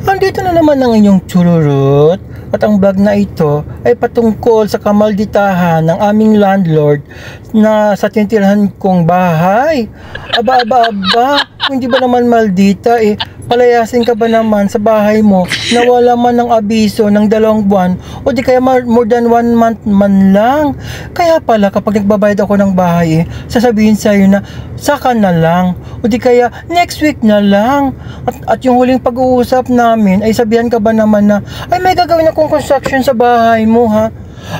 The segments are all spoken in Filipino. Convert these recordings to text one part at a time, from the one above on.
Andito na naman ang inyong chururut at ang vlog na ito ay patungkol sa kamalditahan ng aming landlord na sa tinitirahan kong bahay. Aba, hindi ba naman maldita palayasin ka ba naman sa bahay mo na wala man ng abiso ng 2 buwan o di kaya more than 1 month man lang. Kaya pala kapag nagbabayad ako ng bahay sasabihin sa'yo na saka na lang o di kaya next week na lang. At yung huling pag-uusap namin ay sabihan ka ba naman na ay may gagawin akong construction sa bahay mo ha.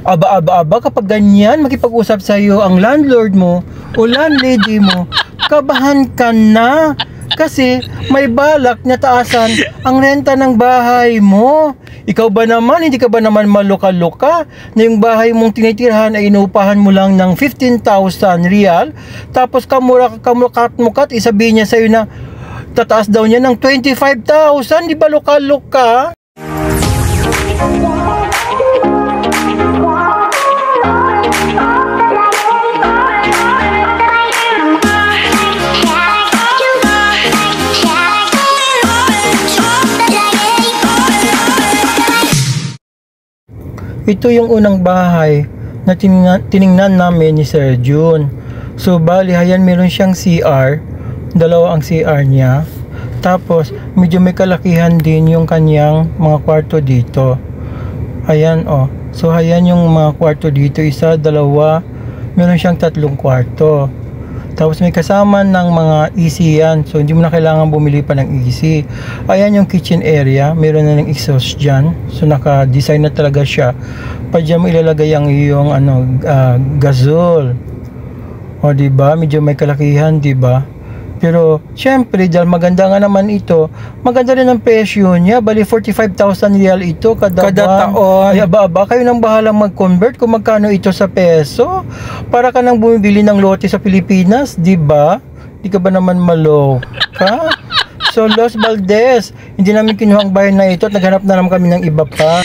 Aba, kapag ganyan makipag-usap sa'yo ang landlord mo o landlady mo, kabahan ka na. Kasi may balak na taasan ang renta ng bahay mo. Ikaw ba naman, hindi ka ba naman maluka-luka na yung bahay mong tinitirahan ay inuupahan mo lang ng 15,000 real? Tapos kamukat isabihin niya sa'yo na tataas daw niya ng 25,000. Di ba luka-luka? Ito yung unang bahay na tiningnan namin ni Sir Jun. So bali, ayan meron siyang CR. Dalawa ang CR niya. Tapos medyo may kalakihan din yung kanyang mga kwarto dito. Ayan So ayan yung mga kwarto dito. 1, 2. Meron siyang 3 kwarto. Tapos may kasama ng mga AC yan. So hindi mo na kailangan bumili pa ng AC. Ayan yung kitchen area. Meron na ng exhaust dyan. So naka-design na talaga siya. Pa dyan mo ilalagay ang iyong gasol. O diba? Medyo may kalakihan, diba? Pero syempre dahil maganda nga naman ito, maganda rin ang presyo niya. Bali 45,000 real ito kada taon. Ay aba, kayo nang bahalang mag-convert kung magkano ito sa peso. Para ka nang bumibili ng lote sa Pilipinas, di ba? Di ka ba naman maloka? So Los Valdez, hindi namin kinuha ang bahay na ito at naghanap na naman kami ng iba pa.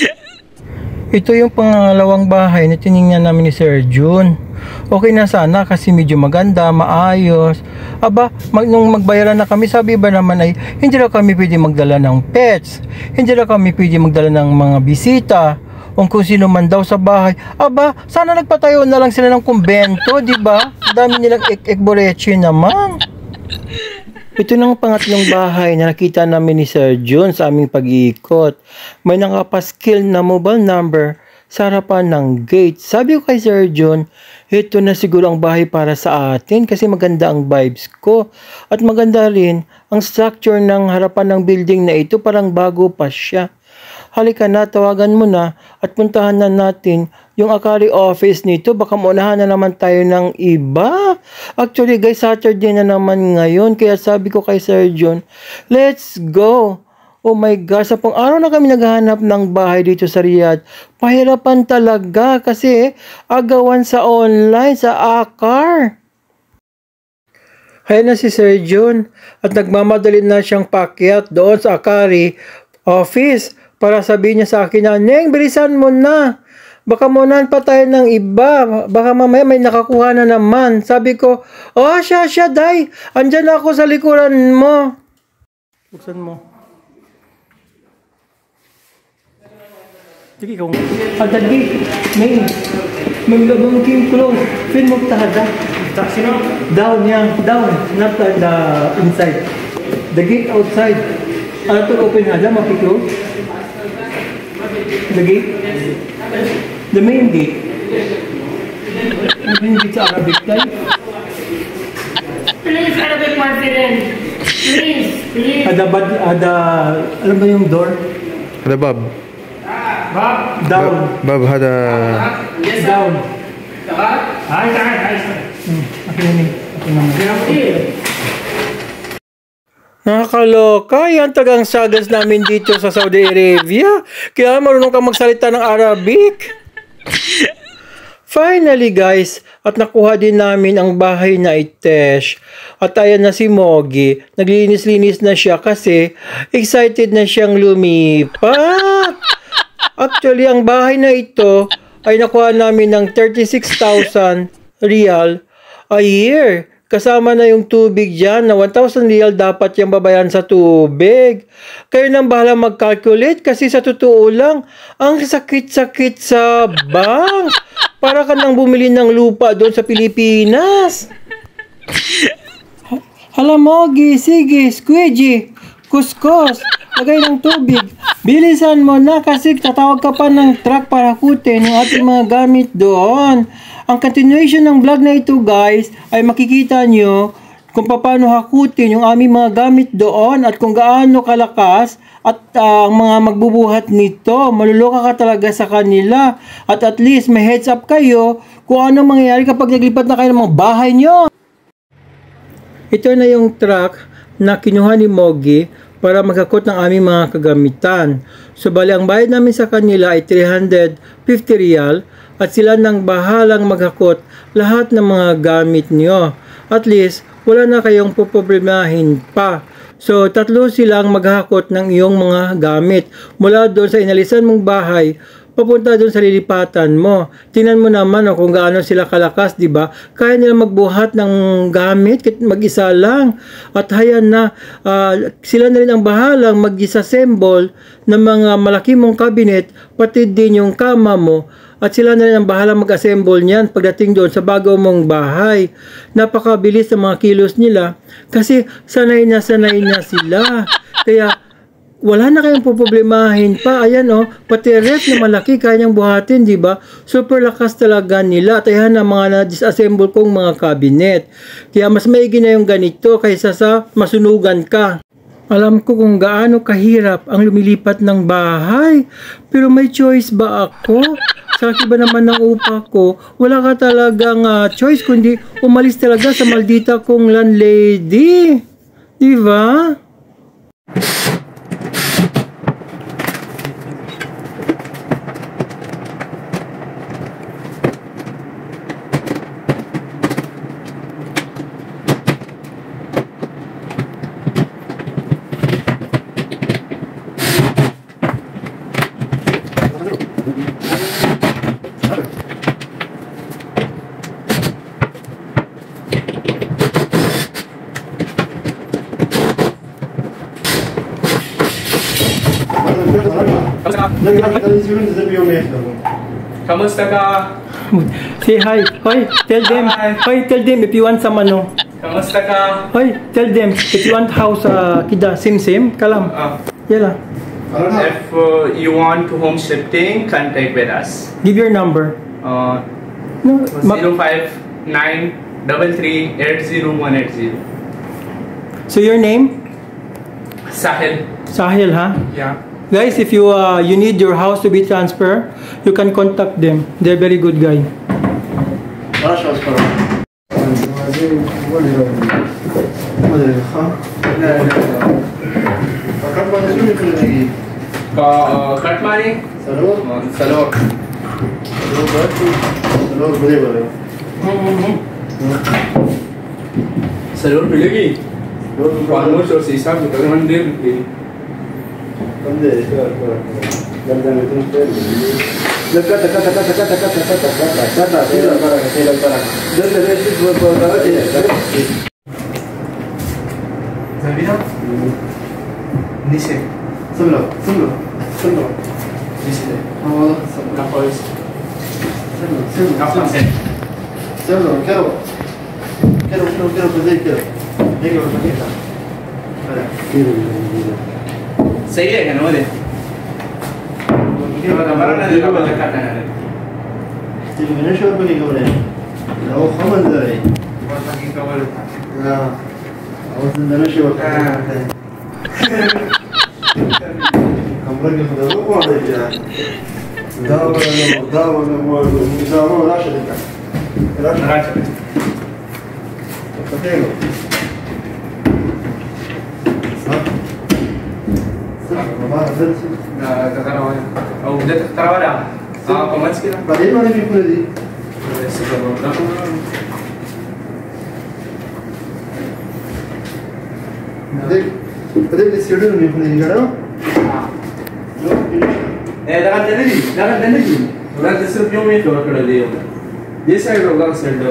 Ito yung pangalawang bahay na tiningnan namin ni Sir Jun. Okay na sana kasi medyo maganda, maayos. Aba, nung magbayaran na kami, sabi ba naman ay hindi na kami pwede magdala ng pets. Hindi na kami pwede magdala ng mga bisita. O kung sino man daw sa bahay. Aba, sana nagpatayo na lang sila ng kumbento, di ba? Dami nilang ekboreche naman. Ito nang pangatlong bahay na nakita namin ni Sir Jun sa aming pag-iikot. May nakapaskil na mobile number sa harapan ng gate. Sabi ko kay Sir Jun, ito na siguro ang bahay para sa atin kasi maganda ang vibes ko. At maganda rin ang structure ng harapan ng building na ito, parang bago pa siya. Halika na, tawagan mo na at puntahan na natin yung Akari office nito. Baka maunahan na naman tayo ng iba. Actually guys, Saturday na naman ngayon. Kaya sabi ko kay Sir Jun, let's go. Oh my gosh, sa pang araw na kami naghahanap ng bahay dito sa Riyadh. Pahirapan talaga kasi agawan sa online, sa Akar. Kaya na si Sir Jun at nagmamadali na siyang pakyat doon sa Akari office para sabihin niya sa akin na, Neng, bilisan mo na. Baka munahan pa tayo ng iba. Baka mamaya may nakakuha na naman. Sabi ko, siya, day. Andyan ako sa likuran mo. Buksan mo. Sige, ikaw nga. Adagi. May kim close. Feel mo tahada. Sino? Down yan. Down. Not the inside. The gate outside. To open hada, mapiko. The gate? The main gate. Main gate sa Arabic type. Please, Arabic Martin. Please. Alam ba yung door? هذا باب Down. باب هذا Down. Hi. Nakakaloka, yan tagang sagas namin dito sa Saudi Arabia. Kaya marunong kang magsalita ng Arabic. Finally guys, at nakuha din namin ang bahay na Itesh. At ayan na si Mogi, naglinis-linis na siya kasi excited na siyang lumipat. Actually, ang bahay na ito ay nakuha namin ng 36,000 real a year. kasama na yung tubig dyan na 1,000 real dapat yung babayaran sa tubig. Kayo nang bahala mag-calculate kasi sa totoo lang, ang sakit-sakit sa bank. Para ka nang bumili ng lupa doon sa Pilipinas. Alam mo, sige, squidgy, kuskus, lagay ng tubig. Bilisan mo na kasi tatawag ka pa ng truck para kutin yung ating mga gamit doon. Ang continuation ng vlog na ito guys ay makikita nyo kung paano hakutin yung aming mga gamit doon at kung gaano kalakas at ang mga magbubuhat nito. Maluloka ka talaga sa kanila at least may heads up kayo kung ano mangyayari kapag naglipat na kayo ng mga bahay nyo. Ito na yung truck na kinuha ni Mogi para maghakot ng aming mga kagamitan. So bali ang bayad namin sa kanila ay 350 real at sila nang bahalang maghakot lahat ng mga gamit nyo. At least wala na kayong poproblemahin pa. So tatlo silang maghakot ng iyong mga gamit mula doon sa inalisan mong bahay papunta doon sa lilipatan mo. Tingnan mo naman kung gaano sila kalakas, di ba? Kaya nila magbuhat ng gamit mag-isa lang. At hayan na, sila na rin ang bahalang mag-disassemble ng mga malaki mong cabinet, pati din yung kama mo. At sila na rin ang bahalang mag-assemble niyan pagdating doon sa bago mong bahay. Napakabilis ng mga kilos nila kasi sanay na sila. Kaya wala na kayong poproblemahin pa. Ayan pati ref na malaki kaya niyang buhatin, di ba? Super lakas talaga nila. At ayan ang mga na-disassemble kong mga cabinet. Kaya mas maigi na yung ganito kaysa sa masunugan ka. Alam ko kung gaano kahirap ang lumilipat ng bahay. Pero may choice ba ako? Sa akin ba naman ng upa ko? Wala ka talagang choice kundi umalis talaga sa maldita kong landlady. Di ba? Kamusta ka? Say hi. Hoy, tell them. Hoy, tell them if you want some Kamusta ka? Hoy, tell them if you want house kida sim kalam. Yala. If you want home shifting, contact with us. Give your number. No, 05933380180. So your name? Sahil. Sahil, ha? Yeah. Guys, if you need your house to be transferred, you can contact them. They're very good guy. Katmari? Salor. Salor मिलेगी? Almost और शीशा भी करें मंदिर Dice. Súbelo. Dice. La puedes. Súbelo. Quiero सही है ना मुझे हमारा ना देखो बच्चा काटना है ये मैंने शोर पे नहीं कवर है वो खमन दे रही बहुत बाकी कवर हां और मैंने शोर कमरे के अंदर वो कौन है यार दावा राशा देता राशा Potato. أو بدأت تختار ولا؟ كمان كده. بعدين ما نبي كل دي. بعدين السيرين اللي يكون يجرا. ده كان تنادي. ولا تصير يومين كده كده دي. دي سايد ولا سايد ده.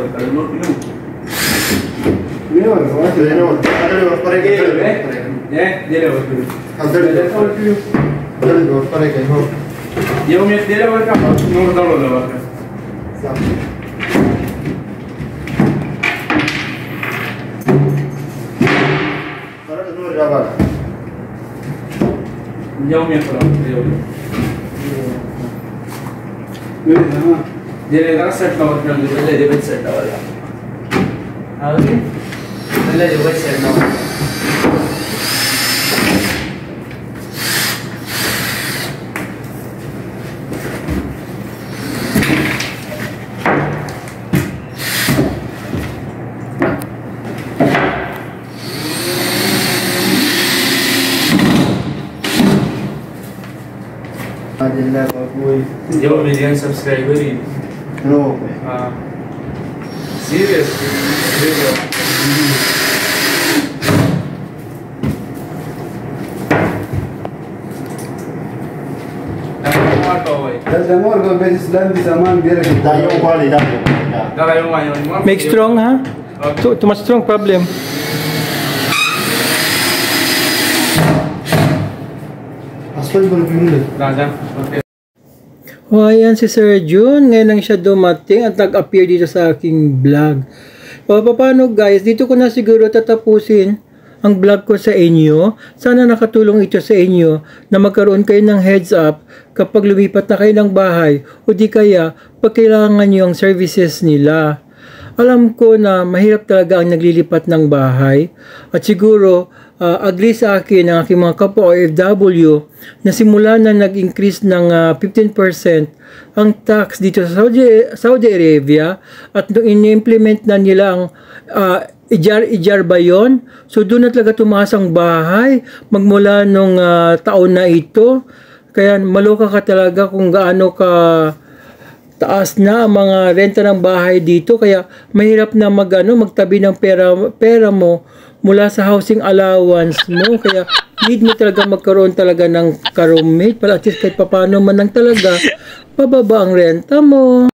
Yo, million subscriber in. No. Serious. Make strong ha? Too much strong problem. O ayan si Sir Jun, ngayon lang siya dumating at nag-appear dito sa aking vlog. O paano guys, dito ko na siguro tatapusin ang vlog ko sa inyo. Sana nakatulong ito sa inyo na magkaroon kayo ng heads up kapag lumipat na kayo ng bahay o di kaya pag kailangan nyo ang services nila. Alam ko na mahirap talaga ang naglilipat ng bahay at siguro agree sa akin ang aking mga kapwa OFW na simula na nag-increase ng 15% ang tax dito sa Saudi Arabia at nung in-implement na nila ang ijar ba yun? So doon na talaga tumaas ang bahay magmula nung taon na ito. Kaya maloka ka talaga kung gaano ka taas na ang mga renta ng bahay dito, kaya mahirap na magtabi ng pera mo mula sa housing allowance mo, kaya need mo talaga magkaroon talaga ng ka-roommate para at least kahit papaano man lang talaga pababa ang renta mo.